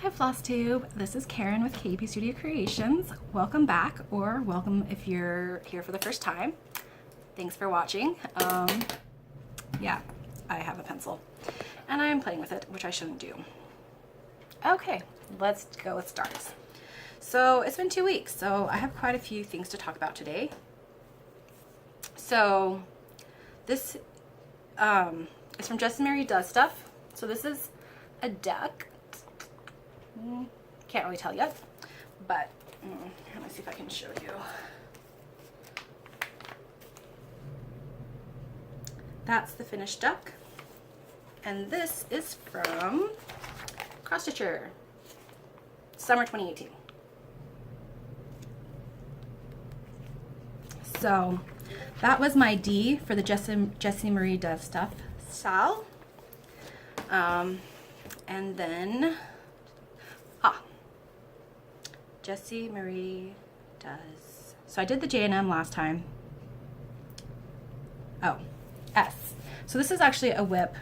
Hi FlossTube, this is Karen with KP Studio Creations. Welcome back, or welcome if you're here for the first time. Thanks for watching. Yeah, I have a pencil and I'm playing with it, which I shouldn't do. Okay, let's go with starts. So it's been 2 weeks, so I have quite a few things to talk about today. So this is from Just Mary Does Stuff. So this is a duck. Can't really tell yet, but let me see if I can show you. That's the finished duck, and this is from Cross Stitcher, summer 2018. So that was my D for the Jessie Marie Does Stuff style, and then Jessie Marie Does. So I did the J&M last time. Oh, S. So this is actually a whip,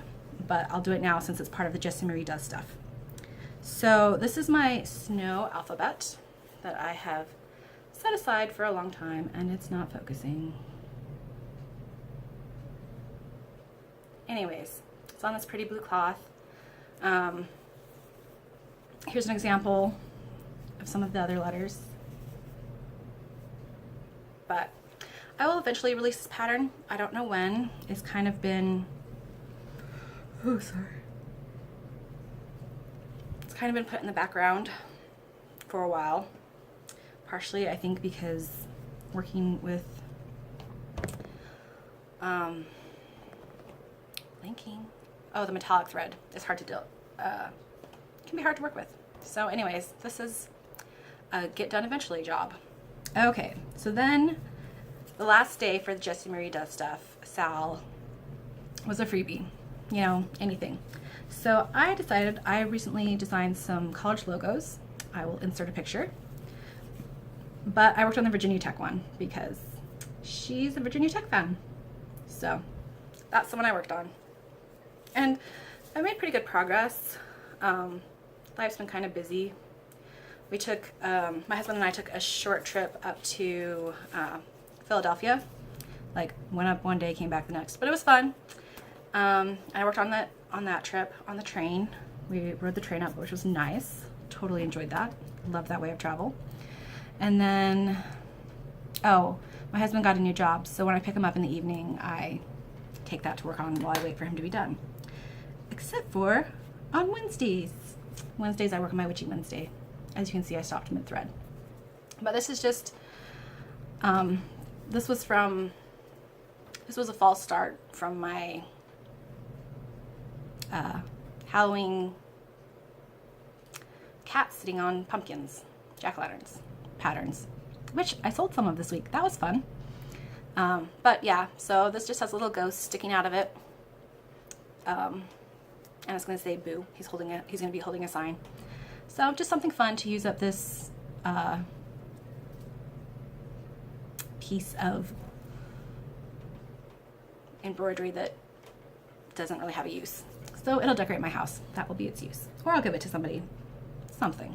but I'll do it now since it's part of the Jessie Marie Does Stuff. So this is my snow alphabet that I have set aside for a long time, and it's not focusing. Anyways, it's on this pretty blue cloth. Here's an example of some of the other letters, but I will eventually release this pattern. I don't know when. It's kind of been, it's kind of been put in the background for a while, partially I think because working with the metallic thread is hard to do, can be hard to work with. So anyways, this is a get done eventually job. Okay, so then the last day for the Jessie Marie Does Stuff Sal was a freebie, you know, anything. So I decided, I recently designed some college logos. I will insert a picture, but I worked on the Virginia Tech one because she's a Virginia Tech fan. So that's the one I worked on, and I made pretty good progress. Life's been kind of busy. We took, my husband and I took a short trip up to Philadelphia. Like, went up one day, came back the next, but it was fun. I worked on that trip on the train. We rode the train up, which was nice. Totally enjoyed that. Love that way of travel. And then, my husband got a new job, so when I pick him up in the evening, I take that to work on while I wait for him to be done. Except for on Wednesdays. Wednesdays I work on my Witchy Wednesday. As you can see, I stopped mid-thread. But this is just, this was a false start from my Halloween cat sitting on pumpkins, jack-o'-lanterns patterns, which I sold some of this week. That was fun. But yeah, so this just has a little ghost sticking out of it. And it's going to say boo. He's going to be holding a sign. So just something fun to use up this piece of embroidery that doesn't really have a use. So it'll decorate my house. That will be its use. Or I'll give it to somebody. Something.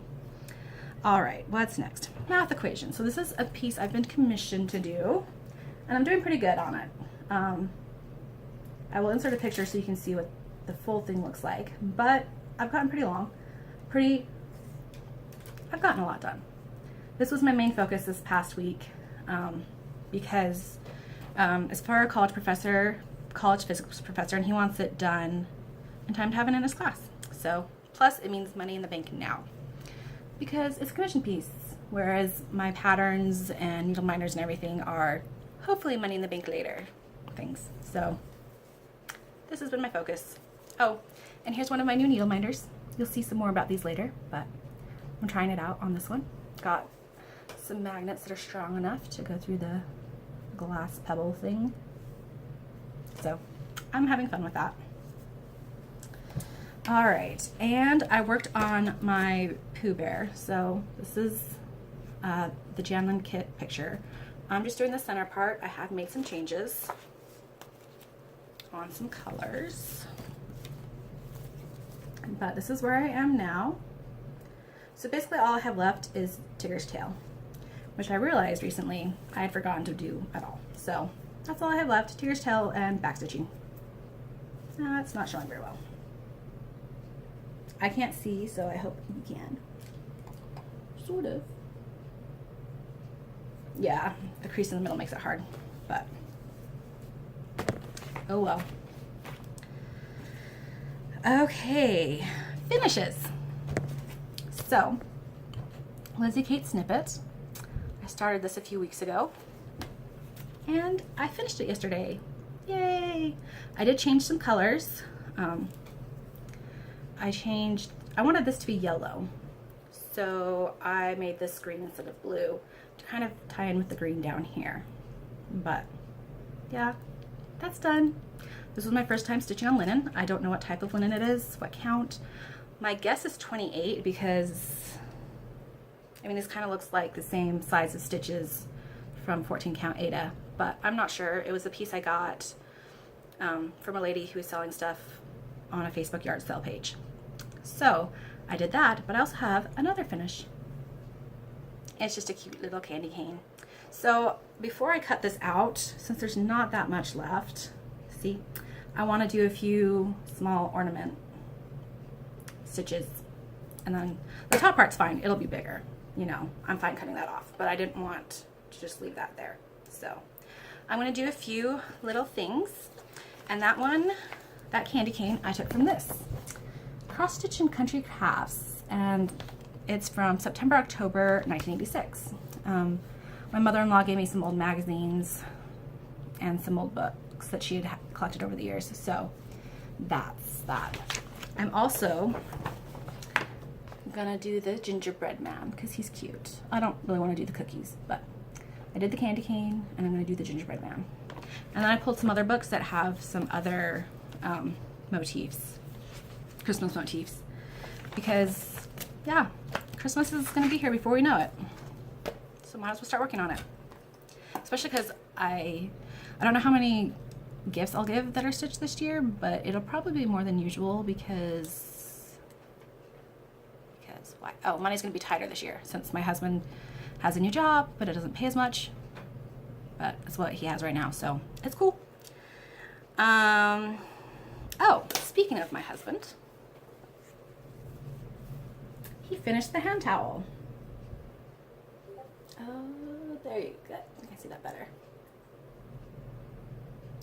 All right, what's next? Math equation. So this is a piece I've been commissioned to do, and I'm doing pretty good on it. I will insert a picture so you can see what the full thing looks like, but I've gotten pretty long. I've gotten a lot done. This was my main focus this past week, because it's for a college physics professor, and he wants it done in time to have it in his class. So, plus it means money in the bank now, because it's a commission piece, whereas my patterns and needle minders and everything are hopefully money in the bank later things. So this has been my focus. Oh, and here's one of my new needle minders. You'll see some more about these later, but I'm trying it out on this one. Got some magnets that are strong enough to go through the glass pebble thing. So I'm having fun with that. All right, and I worked on my Pooh Bear. So this is the Janlin kit picture. I'm just doing the center part. I have made some changes on some colors. But this is where I am now. So basically all I have left is Tigger's tail, which I realized recently I had forgotten to do at all. So that's all I have left, Tigger's tail and backstitching. It's not showing very well. I can't see, so I hope you can. Sort of. Yeah, the crease in the middle makes it hard, but oh well. Okay, finishes. So, Lizzie Kate Snippet. I started this a few weeks ago, and I finished it yesterday. Yay! I did change some colors. I wanted this to be yellow, so I made this green instead of blue to kind of tie in with the green down here. But yeah, that's done. This was my first time stitching on linen. I don't know what type of linen it is, what count. My guess is 28 because, I mean, this kind of looks like the same size of stitches from 14 count Ada, but I'm not sure. It was a piece I got from a lady who was selling stuff on a Facebook yard sale page. So I did that, but I also have another finish. It's just a cute little candy cane. So before I cut this out, since there's not that much left, see, I want to do a few small ornament stitches, and then the top part's fine, it'll be bigger, you know, I'm fine cutting that off, but I didn't want to just leave that there. So I'm going to do a few little things, and that one, that candy cane, I took from this Cross Stitch and Country Crafts, and it's from September, October 1986. My mother-in-law gave me some old magazines and some old books that she had collected over the years, so that's that. I'm also gonna do the gingerbread man because he's cute. I don't really want to do the cookies, but I did the candy cane and I'm gonna do the gingerbread man. And then I pulled some other books that have some other motifs, Christmas motifs, because yeah, Christmas is gonna be here before we know it. So might as well start working on it. Especially because I don't know how many gifts I'll give that are stitched this year, but it'll probably be more than usual because why? Oh, money's gonna be tighter this year since my husband has a new job, but it doesn't pay as much. But it's what he has right now, so it's cool. Oh, speaking of my husband, he finished the hand towel. Oh, there you go. I can see that better.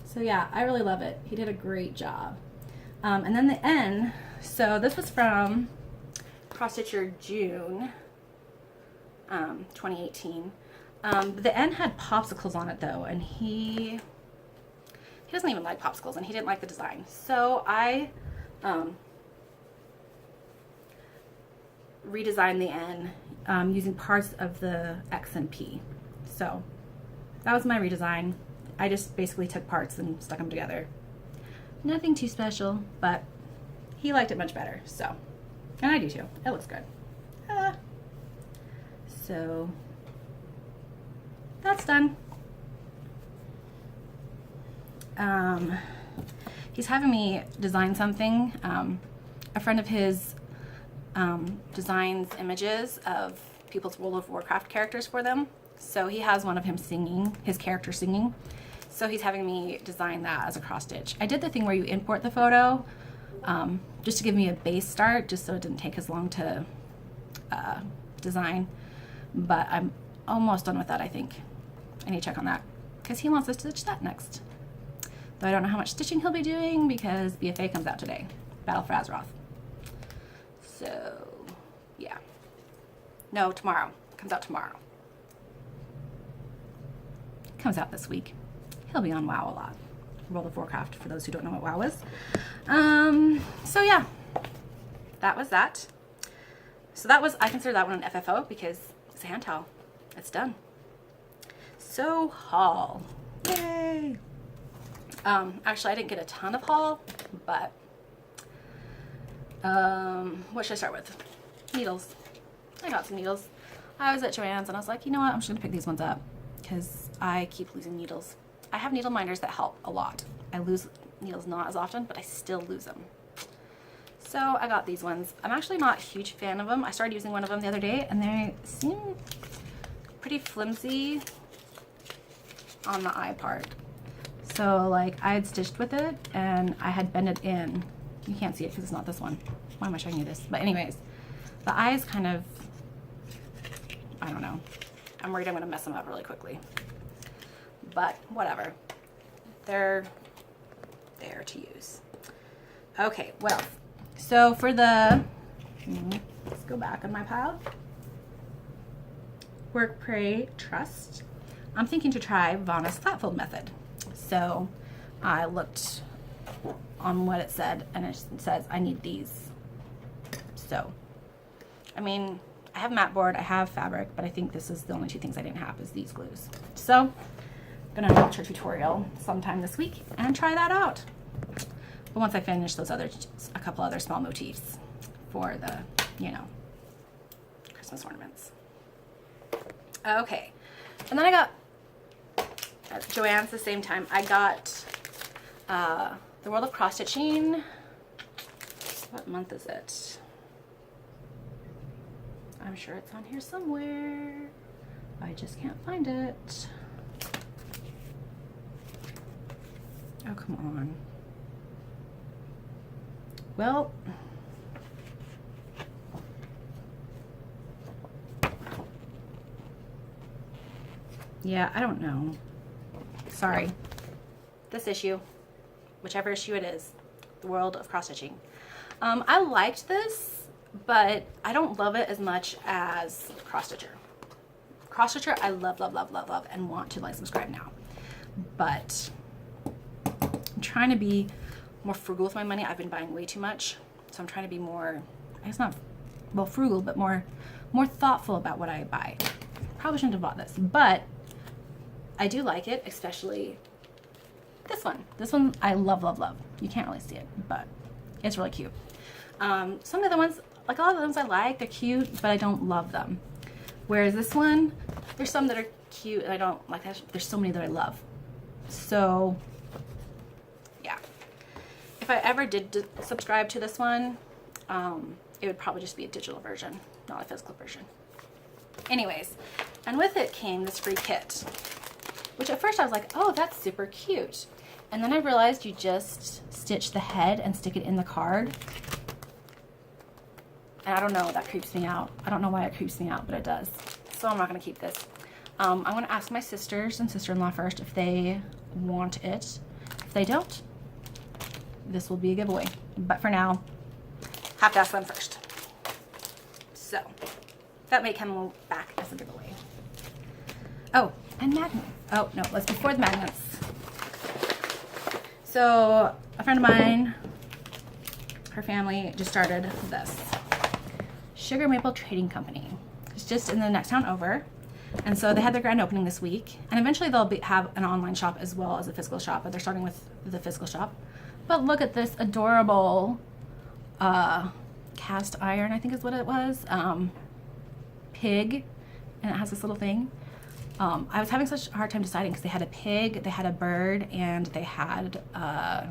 So yeah, I really love it. He did a great job. And then the N, so this was from Cross Stitcher June 2018. The N had popsicles on it though, and he doesn't even like popsicles, and he didn't like the design. So I redesigned the N using parts of the X and P. So that was my redesign. I just basically took parts and stuck them together. Nothing too special, but he liked it much better, so. And I do too. It looks good. So that's done. He's having me design something. A friend of his designs images of people's World of Warcraft characters for them. So he has one of him singing, his character singing. So he's having me design that as a cross stitch. I did the thing where you import the photo just to give me a base start, just so it didn't take as long to design. But I'm almost done with that, I think. I need to check on that because he wants us to stitch that next. Though I don't know how much stitching he'll be doing because BFA comes out today, Battle for Azeroth. So yeah, no, tomorrow. Comes out tomorrow. Comes out this week. He'll be on WoW a lot. World of Warcraft, for those who don't know what WoW is. So yeah, that was that. So that was, I consider that one an FFO because it's a hand towel. It's done. So haul. Yay! Actually, I didn't get a ton of haul, but what should I start with? Needles. I got some needles. I was at Joann's and I was like, you know what? I'm just gonna pick these ones up because I keep losing needles. I have needle minders that help a lot. I lose needles not as often, but I still lose them. So I got these ones. I'm actually not a huge fan of them. I started using one of them the other day and they seem pretty flimsy on the eye part. So like I had stitched with it and I had bent it in. You can't see it because it's not this one. Why am I showing you this? But anyways, the eye is kind of, I don't know. I'm worried I'm gonna mess them up really quickly. But whatever. They're there to use. Okay, what else? So for the, let's go back on my pile. Work, pray, trust. I'm thinking to try Vanna's flat fold method. So I looked on what it said and it says I need these. So, I mean, I have mat board, I have fabric, but I think this is the only two things I didn't have is these glues. So, I'm gonna watch a tutorial sometime this week and try that out. But once I finish those other, a couple other small motifs for the, you know, Christmas ornaments. Okay, and then I got, at Joann's the same time, I got The World of Cross Stitching. What month is it? I'm sure it's on here somewhere. I just can't find it. Oh, come on. Well, yeah, I don't know. Sorry. This issue, whichever issue it is, The World of Cross Stitching. I liked this, but I don't love it as much as Cross Stitcher. Cross Stitcher, I love, love, love, love, love, and want to like subscribe now. But I'm trying to be more frugal with my money. I've been buying way too much, so I'm trying to be more, I guess not, well, frugal, but more thoughtful about what I buy. Probably shouldn't have bought this, but I do like it, especially this one. This one I love, love, love. You can't really see it, but it's really cute. Some of the other ones, like a lot of the ones I like, they're cute, but I don't love them. Whereas this one, there's some that are cute and I don't like that. There's so many that I love. So yeah, if I ever did subscribe to this one, it would probably just be a digital version, not a physical version. Anyways, and with it came this free kit, which at first I was like, oh, that's super cute. And then I realized you just stitch the head and stick it in the card. And I don't know, that creeps me out. I don't know why it creeps me out, but it does. So I'm not gonna keep this. I'm gonna ask my sisters and sister-in-law first if they want it. If they don't, this will be a giveaway. But for now, have to ask them first. So that may come back as a giveaway. Oh, and magnets. Oh, no, let's before the magnets. So a friend of mine, her family just started this Sugar Maple Trading Company. It's just in the next town over. And so they had their grand opening this week. And eventually they'll have an online shop as well as a physical shop, but they're starting with the physical shop. But look at this adorable cast iron, I think is what it was. Pig, and it has this little thing. I was having such a hard time deciding because they had a pig, they had a bird, and they had a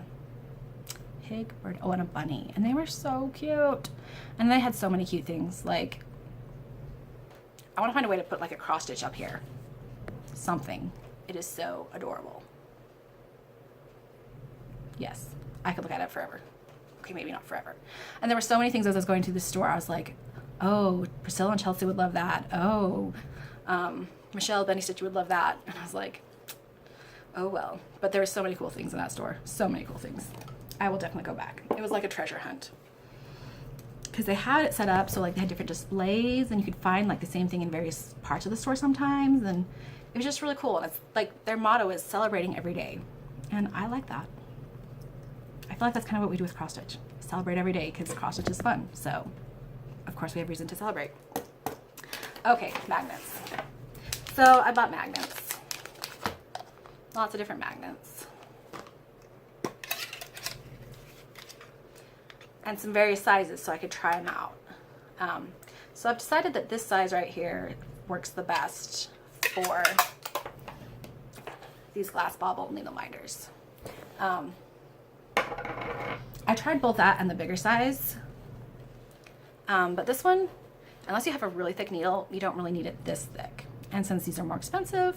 pig, bird, oh, and a bunny. And they were so cute. And they had so many cute things. Like, I want to find a way to put like a cross stitch up here. Something. It is so adorable. Yes, I could look at it forever. Okay, maybe not forever. And there were so many things as I was going to the store. I was like, oh, Priscilla and Chelsea would love that. Oh, Michelle, Benny Stitch would love that. And I was like, oh well. But there were so many cool things in that store. So many cool things. I will definitely go back. It was like a treasure hunt. Because they had it set up so like they had different displays and you could find like the same thing in various parts of the store sometimes. And it was just really cool. And it's like their motto is celebrating every day. And I like that. I feel like that's kind of what we do with cross stitch. Celebrate every day because cross stitch is fun. So of course we have reason to celebrate. Okay, magnets. So I bought magnets. Lots of different magnets. And some various sizes so I could try them out. So I've decided that this size right here works the best for these glass bobble needle minders. I tried both that and the bigger size, But this one, unless you have a really thick needle, you don't really need it this thick. And since these are more expensive,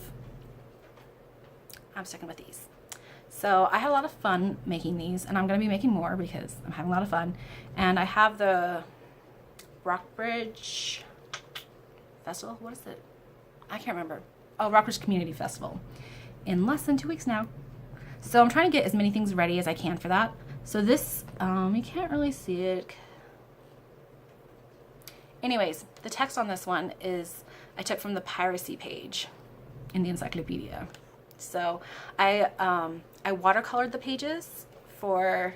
I'm sticking with these. So I had a lot of fun making these, and I'm going to be making more because I'm having a lot of fun. And I have the Rockbridge Festival. What is it? I can't remember. Oh, Rockbridge Community Festival in less than 2 weeks now. So I'm trying to get as many things ready as I can for that. So this, you can't really see it. Anyways, the text on this one is I took from the piracy page in the encyclopedia. So I watercolored the pages for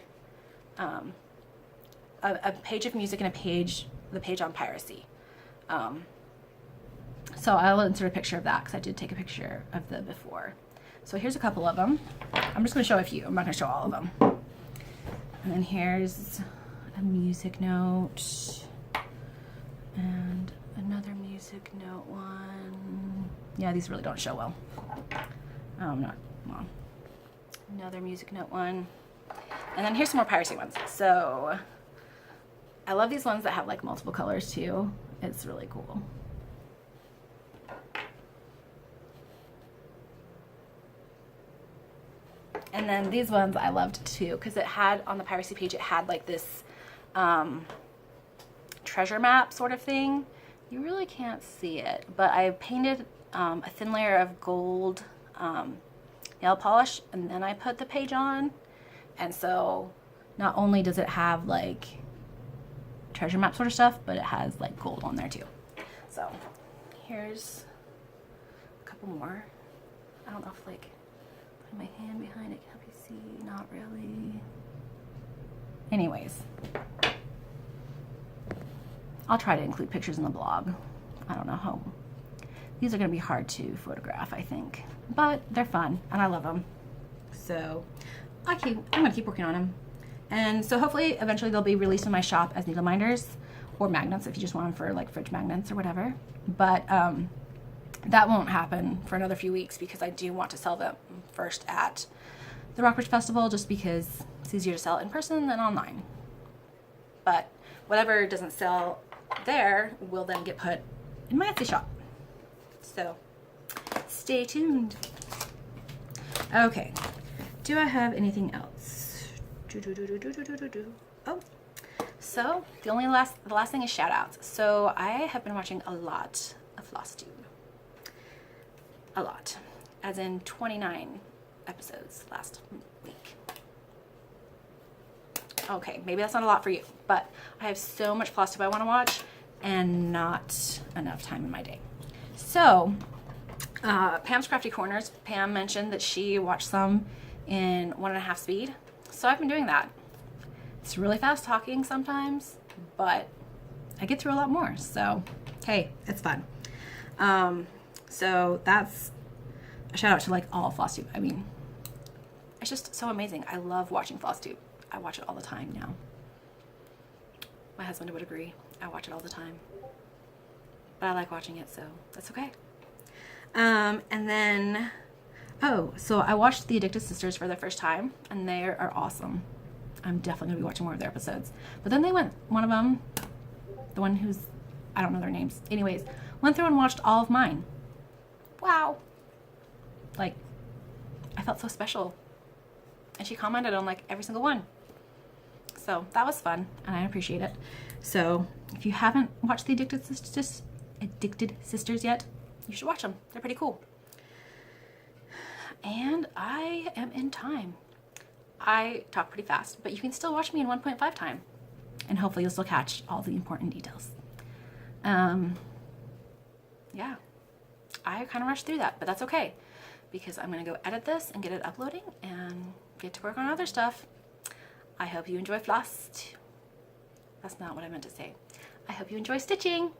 a page of music and the page on piracy. So I'll insert a picture of that because I did take a picture of the before. So here's a couple of them. I'm just going to show a few. I'm not going to show all of them. And then here's a music note and another music note one. Yeah, these really don't show well. Not well. Another music note one. And then here's some more piracy ones. So I love these ones that have like multiple colors too. It's really cool. And then these ones I loved too, because it had, on the piracy page, it had like this treasure map sort of thing. You really can't see it, but I painted a thin layer of gold nail polish, and then I put the page on. And so not only does it have like treasure map sort of stuff, but it has like gold on there too. So here's a couple more. I don't know if like my hand behind it can help you see. Not really. Anyways, I'll try to include pictures in the blog. I don't know how. These are going to be hard to photograph, I think, but they're fun and I love them. So I'm going to keep working on them. And so hopefully eventually they'll be released in my shop as needle minders or magnets if you just want them for like fridge magnets or whatever. But that won't happen for another few weeks because I do want to sell them first at the Rockbridge Festival, just because it's easier to sell in person than online. But whatever doesn't sell there will then get put in my Etsy shop. So stay tuned. Okay, do I have anything else? Oh, so the last thing is shout outs. So I have been watching a lot of FlossTube. A lot, as in 29 episodes last week. Okay, maybe that's not a lot for you, but I have so much FlossTube I want to watch and not enough time in my day. So Pam's Crafty Corners, Pam mentioned that she watched some in 1.5 speed, so I've been doing that. It's really fast talking sometimes, but I get through a lot more, so hey, it's fun. So that's a shout out to like all FlossTube. I mean, it's just so amazing. I love watching FlossTube. I watch it all the time now. My husband would agree. I watch it all the time. But I like watching it, so that's okay. And then, oh, so I watched The Addicted Sisters for the first time, and they are awesome. I'm definitely going to be watching more of their episodes. But then they went, one of them, the one who's, I don't know their names. Anyways, went through and watched all of mine. Wow. Like, I felt so special. And she commented on like every single one. So that was fun and I appreciate it. So if you haven't watched The Addicted Sisters yet, you should watch them. They're pretty cool. And I am in time. I talk pretty fast, but you can still watch me in 1.5 time. And hopefully you'll still catch all the important details. Yeah. I kind of rushed through that, but that's okay because I'm going to go edit this and get it uploading and get to work on other stuff. I hope you enjoy floss. That's not what I meant to say. I hope you enjoy stitching.